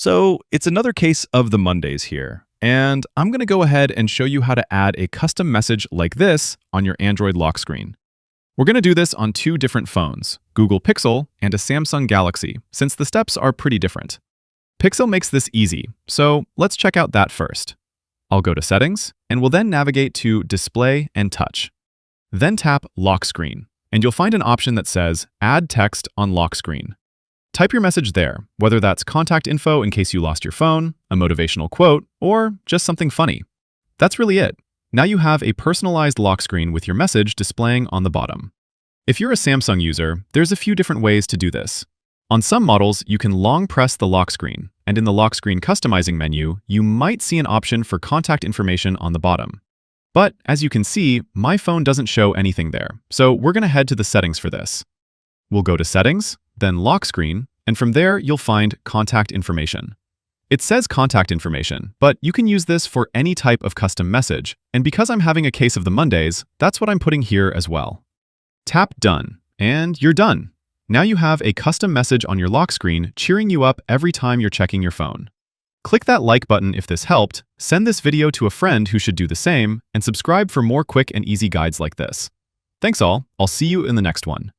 So it's another case of the Mondays here, and I'm going to go ahead and show you how to add a custom message like this on your Android lock screen. We're going to do this on two different phones, Google Pixel and a Samsung Galaxy, since the steps are pretty different. Pixel makes this easy, so let's check out that first. I'll go to Settings, and we'll then navigate to Display and Touch. Then tap Lock Screen, and you'll find an option that says Add Text on Lock Screen. Type your message there, whether that's contact info in case you lost your phone, a motivational quote, or just something funny. That's really it. Now you have a personalized lock screen with your message displaying on the bottom. If you're a Samsung user, there's a few different ways to do this. On some models, you can long press the lock screen, and in the lock screen customizing menu, you might see an option for contact information on the bottom. But as you can see, my phone doesn't show anything there, so we're going to head to the settings for this. We'll go to Settings, then Lock Screen, and from there you'll find Contact Information. It says Contact Information, but you can use this for any type of custom message, and because I'm having a case of the Mondays, that's what I'm putting here as well. Tap Done, and you're done. Now you have a custom message on your lock screen cheering you up every time you're checking your phone. Click that like button if this helped, send this video to a friend who should do the same, and subscribe for more quick and easy guides like this. Thanks all, I'll see you in the next one.